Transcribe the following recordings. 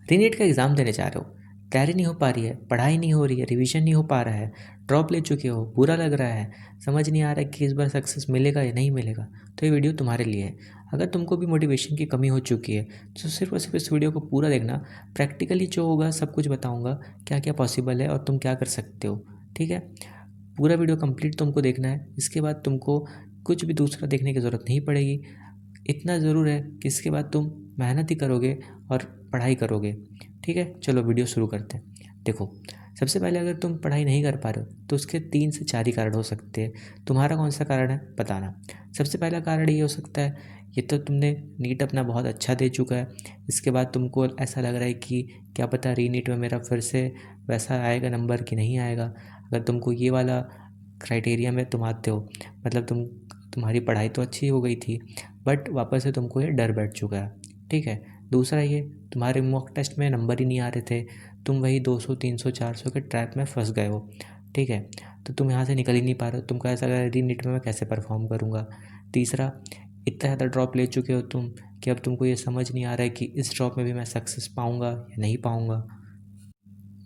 रीनीट का एग्ज़ाम देने जा रहे हो, तैयारी नहीं हो पा रही है, पढ़ाई नहीं हो रही है, रिवीजन नहीं हो पा रहा है, ड्रॉप ले चुके हो, बुरा लग रहा है, समझ नहीं आ रहा है कि इस बार सक्सेस मिलेगा या नहीं मिलेगा, तो ये वीडियो तुम्हारे लिए है। अगर तुमको भी मोटिवेशन की कमी हो चुकी है तो सिर्फ और सिर्फ इस वीडियो को पूरा देखना। प्रैक्टिकली जो होगा सब कुछ बताऊँगा, क्या क्या पॉसिबल है और तुम क्या कर सकते हो। ठीक है, पूरा वीडियो कंप्लीट तुमको देखना है। इसके बाद तुमको कुछ भी दूसरा देखने की ज़रूरत नहीं पड़ेगी। इतना ज़रूर है कि इसके बाद तुम मेहनत ही करोगे और पढ़ाई करोगे। ठीक है, चलो वीडियो शुरू करते हैं। देखो, सबसे पहले अगर तुम पढ़ाई नहीं कर पा रहे हो तो उसके 3 से 4 ही कारण हो सकते हैं। तुम्हारा कौन सा कारण है बताना। सबसे पहला कारण ये हो सकता है, ये तो तुमने नीट अपना बहुत अच्छा दे चुका है, इसके बाद तुमको ऐसा लग रहा है कि क्या पता रीनीट में मेरा फिर से वैसा आएगा नंबर कि नहीं आएगा। अगर तुमको ये वाला क्राइटेरिया में तुम आते हो, मतलब तुम्हारी पढ़ाई तो अच्छी हो गई थी बट वापस से तुमको ये डर बैठ चुका है। ठीक है, दूसरा ये, तुम्हारे मॉक टेस्ट में नंबर ही नहीं आ रहे थे, तुम वही 200 300 400 के ट्रैप में फंस गए हो। ठीक है, तो तुम यहाँ से निकल ही नहीं पा रहे हो, तुमको ऐसा लग रहा है रीनीट में मैं कैसे परफॉर्म करूँगा। तीसरा, इतना ज़्यादा ड्रॉप ले चुके हो तुम कि अब तुमको ये समझ नहीं आ रहा है कि इस ड्रॉप में भी मैं सक्सेस पाऊँगा या नहीं पाऊँगा।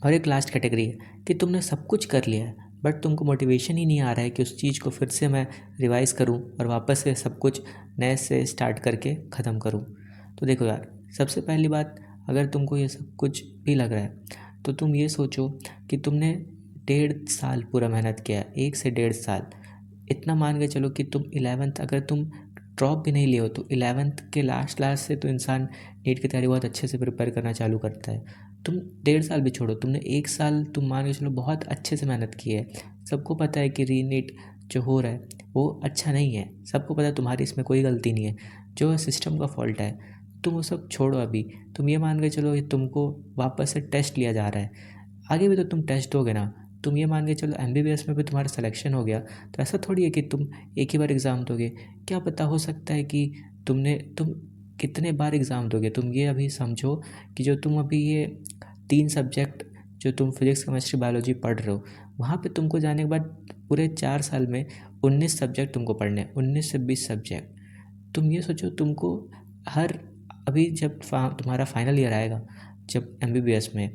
और एक लास्ट कैटेगरी है कि तुमने सब कुछ कर लिया है बट तुमको मोटिवेशन ही नहीं आ रहा है कि उस चीज़ को फिर से मैं रिवाइज़ करूं और वापस से सब कुछ नए से स्टार्ट करके ख़त्म करूं। तो देखो यार, सबसे पहली बात, अगर तुमको ये सब कुछ भी लग रहा है तो तुम ये सोचो कि तुमने 1.5 साल पूरा मेहनत किया है, 1 से 1.5 साल। इतना मान के चलो कि तुम 11th, अगर तुम ड्रॉप भी नहीं लिए हो तो 11th के लास्ट लास्ट से तो इंसान नीट की तैयारी बहुत अच्छे से प्रिपेयर करना चालू करता है। तुम 1.5 साल भी छोड़ो, तुमने 1 साल तुम मान के चलो बहुत अच्छे से मेहनत की है। सबको पता है कि रीनीट जो हो रहा है वो अच्छा नहीं है, सबको पता है तुम्हारी इसमें कोई गलती नहीं है, जो सिस्टम का फॉल्ट है। तुम वो सब छोड़ो अभी, तुम ये मान के चलो ये तुमको वापस से टेस्ट लिया जा रहा है। आगे भी तो तुम टेस्ट दोगे ना। तुम ये मान के चलो एमबीबीएस में भी तुम्हारा सिलेक्शन हो गया तो ऐसा थोड़ी है कि तुम एक ही बार एग्ज़ाम दोगे। क्या पता, हो सकता है कि तुम कितने बार एग्ज़ाम दोगे। तुम ये अभी समझो कि जो तुम अभी ये 3 सब्जेक्ट, जो तुम फिजिक्स केमिस्ट्री बायोलॉजी पढ़ रहे हो, वहाँ पे तुमको जाने के बाद पूरे 4 साल में 19 सब्जेक्ट तुमको पढ़ने हैं, 19 से 20 सब्जेक्ट। तुम ये सोचो, तुमको हर, अभी जब तुम्हारा फाइनल ईयर आएगा, जब एमबीबीएस में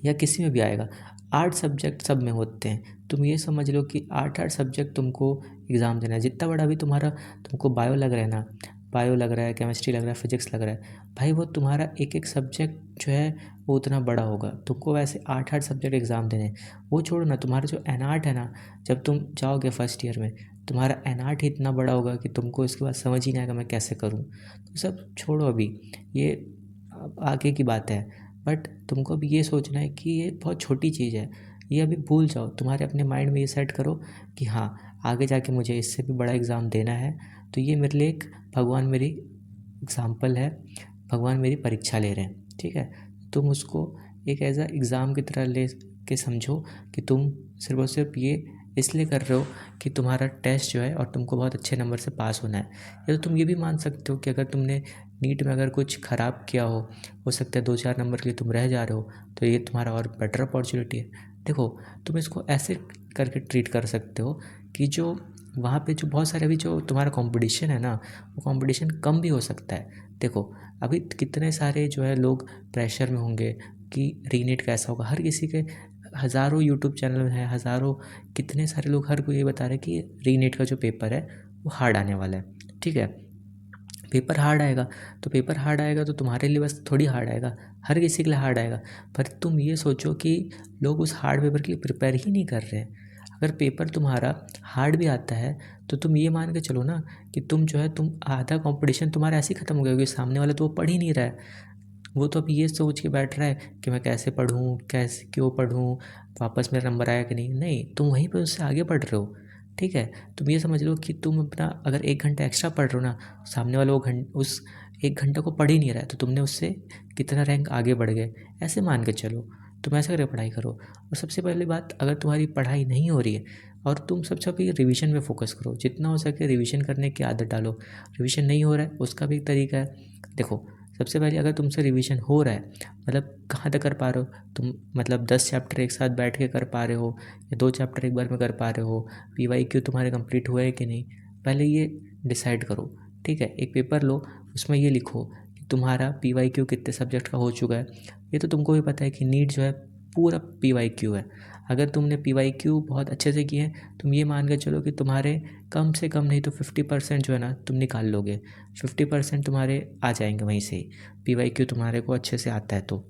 या किसी में भी आएगा, 8 सब्जेक्ट सब में होते हैं। तुम ये समझ लो कि 8-8 सब्जेक्ट तुमको एग्ज़ाम देना है। जितना बड़ा भी तुम्हारा, तुमको बायो लग रहा है ना, बायो लग रहा है, केमिस्ट्री लग रहा है, फिजिक्स लग रहा है, भाई वो तुम्हारा एक एक सब्जेक्ट जो है वो उतना बड़ा होगा। तुमको वैसे 8-8 सब्जेक्ट एग्ज़ाम देने हैं। वो छोड़ो ना, तुम्हारा जो एनआर्ट है ना, जब तुम जाओगे फर्स्ट ईयर में, तुम्हारा एनआर्ट ही इतना बड़ा होगा कि तुमको इसके बाद समझ ही नहीं आएगा मैं कैसे करूँ। तो सब छोड़ो अभी, ये आगे की बात है। बट तुमको अभी ये सोचना है कि ये बहुत छोटी चीज़ है, ये अभी भूल जाओ। तुम्हारे अपने माइंड में ये सेट करो कि हाँ, आगे जाके मुझे इससे भी बड़ा एग्ज़ाम देना है, तो ये मेरे लिए एक, भगवान मेरी एग्ज़ाम्पल है, भगवान मेरी परीक्षा ले रहे हैं। ठीक है, तुम उसको एक एज़ अ एग्ज़ाम की तरह ले के समझो कि तुम सिर्फ़ और सिर्फ ये इसलिए कर रहे हो कि तुम्हारा टेस्ट जो है और तुमको बहुत अच्छे नंबर से पास होना है। या तो तुम ये भी मान सकते हो कि अगर तुमने नीट में अगर कुछ ख़राब किया हो सकता है 2-4 नंबर के लिए तुम रह जा रहे हो, तो ये तुम्हारा और बेटर अपॉर्चुनिटी है। देखो, तुम इसको ऐसे करके ट्रीट कर सकते हो कि जो वहाँ पे जो बहुत सारे अभी जो तुम्हारा कंपटीशन है ना, वो कंपटीशन कम भी हो सकता है। देखो, अभी कितने सारे जो है लोग प्रेशर में होंगे कि रीनीट कैसा होगा। हर किसी के हज़ारों यूट्यूब चैनल हैं, हज़ारों, कितने सारे लोग हर कोई ये बता रहे हैं कि रीनीट का जो पेपर है वो हार्ड आने वाला है। ठीक है, पेपर हार्ड आएगा, तो पेपर हार्ड आएगा तो तुम्हारे लिए बस थोड़ी हार्ड आएगा, हर किसी के लिए हार्ड आएगा। पर तुम ये सोचो कि लोग उस हार्ड पेपर के लिए प्रिपेयर ही नहीं कर रहे हैं। अगर पेपर तुम्हारा हार्ड भी आता है तो तुम ये मान के चलो ना कि तुम जो है, तुम आधा कंपटीशन तुम्हारा ऐसे ही ख़त्म हो गया, क्योंकि सामने वाला तो वो पढ़ ही नहीं रहा है। वो तो अभी ये सोच के बैठ रहा है कि मैं कैसे पढ़ूँ, कैसे क्यों पढ़ूँ, वापस मेरा नंबर आया कि नहीं। नहीं, तुम वहीं पर उससे आगे पढ़ रहे हो। ठीक है, तुम ये समझ लो कि तुम अपना अगर 1 घंटा एक्स्ट्रा पढ़ रहे हो ना, सामने वाला वो उस 1 घंटे को पढ़ ही नहीं रहा है, तो तुमने उससे कितना रैंक आगे बढ़ गए, ऐसे मान के चलो। तुम ऐसे करके पढ़ाई करो। और सबसे पहली बात, अगर तुम्हारी पढ़ाई नहीं हो रही है और तुम सबसे अभी रिवीजन में फ़ोकस करो, जितना हो सके रिवीजन करने की आदत डालो। रिवीजन नहीं हो रहा है उसका भी एक तरीका है। देखो, सबसे पहले अगर तुमसे रिवीजन हो रहा है, मतलब कहाँ तक कर पा रहे हो तुम, मतलब 10 चैप्टर एक साथ बैठ के कर पा रहे हो या 2 चैप्टर एक बार में कर पा रहे हो, पीवाईक्यू तुम्हारे कंप्लीट हुए है कि नहीं, पहले ये डिसाइड करो। ठीक है, एक पेपर लो, उसमें ये लिखो कि तुम्हारा PYQ कितने सब्जेक्ट का हो चुका है। ये तो तुमको भी पता है कि नीट जो है पूरा PYQ है। अगर तुमने PYQ बहुत अच्छे से किए हैं, तुम ये मान के चलो कि तुम्हारे कम से कम नहीं तो 50% जो है ना तुम निकाल लोगे। 50% तुम्हारे आ जाएंगे वहीं से ही, PYQ तुम्हारे को अच्छे से आता है तो।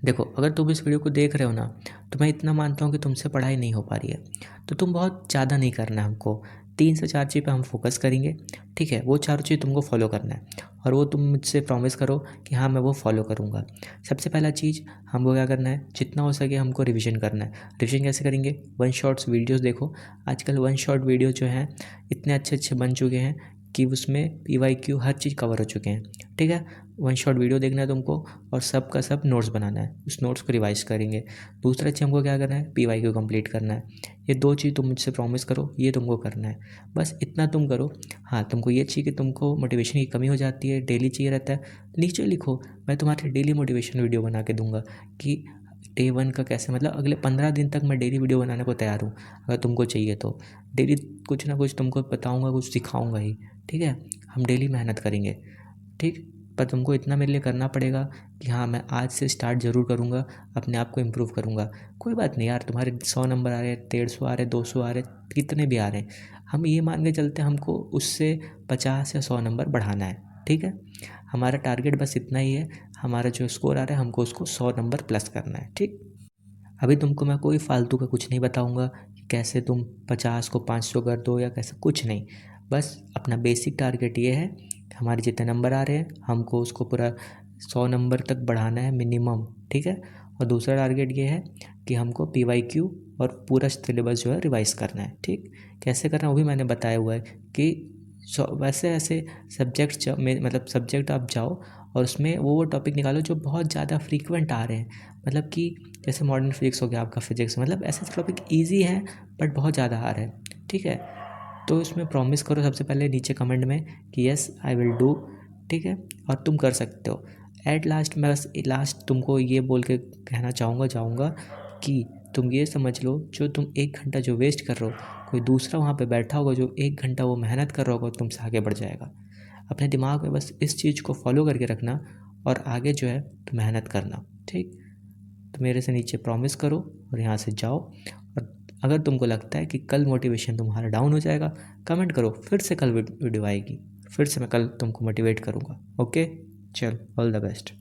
देखो, अगर तुम इस वीडियो को देख रहे हो ना, तो मैं इतना मानता हूँ कि तुमसे पढ़ाई नहीं हो पा रही है, तो तुम बहुत ज़्यादा नहीं करना है हमको। 3 से 4 चीज़ पे हम फोकस करेंगे, ठीक है। वो 4 चीज़ तुमको फॉलो करना है और वो तुम मुझसे प्रॉमिस करो कि हाँ मैं वो फॉलो करूँगा। सबसे पहला चीज़ हमको क्या करना है, जितना हो सके हमको रिविज़न करना है। रिविज़न कैसे करेंगे, वन शॉट्स वीडियोज़ देखो। आजकल वन शॉट वीडियो जो हैं इतने अच्छे अच्छे बन चुके हैं कि उसमें PYQ हर चीज़ कवर हो चुके हैं, ठीक है। वन शॉट वीडियो देखना है तुमको और सब का सब नोट्स बनाना है, उस नोट्स को रिवाइज करेंगे। दूसरा चीज़ हमको क्या करना है, PYQ कंप्लीट करना है। ये 2 चीज़ तुम मुझसे प्रॉमिस करो, ये तुमको करना है, बस इतना तुम करो। हाँ, तुमको ये चाहिए कि तुमको मोटिवेशन की कमी हो जाती है, डेली चाहिए रहता है, नीचे लिखो, मैं तुम्हारे डेली मोटिवेशन वीडियो बना के दूंगा कि डे 1 का कैसे, मतलब अगले 15 दिन तक मैं डेली वीडियो बनाने को तैयार हूँ। अगर तुमको चाहिए तो डेली कुछ ना कुछ तुमको बताऊँगा, कुछ सिखाऊँगा ही, ठीक है। हम डेली मेहनत करेंगे, ठीक। पर तुमको इतना मेरे लिए करना पड़ेगा कि हाँ मैं आज से स्टार्ट ज़रूर करूँगा, अपने आप को इम्प्रूव करूँगा। कोई बात नहीं यार, तुम्हारे 100 नंबर आ रहे, 150 आ रहे, 200 आ रहे, कितने भी आ रहे हैं, हम ये मान के चलते हैं हमको उससे 50 या 100 नंबर बढ़ाना है, ठीक है। हमारा टारगेट बस इतना ही है, हमारा जो स्कोर आ रहा है हमको उसको 100 नंबर प्लस करना है, ठीक। अभी तुमको मैं कोई फालतू का कुछ नहीं बताऊँगा कि कैसे तुम 50 को 500 कर दो या कैसे, कुछ नहीं। बस अपना बेसिक टारगेट ये है, हमारे जितने नंबर आ रहे हैं हमको उसको पूरा 100 नंबर तक बढ़ाना है मिनिमम, ठीक है। और दूसरा टारगेट ये है कि हमको PYQ और पूरा सिलेबस जो है रिवाइज़ करना है, ठीक। कैसे करना है वो भी मैंने बताया हुआ है कि वैसे ऐसे सब्जेक्ट में, मतलब सब्जेक्ट आप जाओ और उसमें वो टॉपिक निकालो जो बहुत ज़्यादा फ्रीक्वेंट आ रहे हैं, मतलब कि जैसे मॉडर्न फिजिक्स हो गया आपका फिजिक्स, मतलब ऐसे टॉपिक ईजी हैं बट बहुत ज़्यादा आ रहे हैं, ठीक है। तो इसमें प्रॉमिस करो सबसे पहले नीचे कमेंट में कि यस आई विल डू, ठीक है। और तुम कर सकते हो। एट लास्ट मैं बस लास्ट तुमको ये बोल के कहना चाहूँगा कि तुम ये समझ लो, जो तुम 1 घंटा जो वेस्ट कर रहे हो, कोई दूसरा वहाँ पे बैठा होगा जो 1 घंटा वो मेहनत कर रहा होगा, तुमसे आगे बढ़ जाएगा। अपने दिमाग में बस इस चीज़ को फॉलो करके रखना और आगे जो है तो मेहनत करना, ठीक। तो मेरे से नीचे प्रॉमिस करो और यहाँ से जाओ। और अगर तुमको लगता है कि कल मोटिवेशन तुम्हारा डाउन हो जाएगा, कमेंट करो, फिर से कल वीडियो आएगी, फिर से मैं कल तुमको मोटिवेट करूँगा। ओके, चल, ऑल द बेस्ट।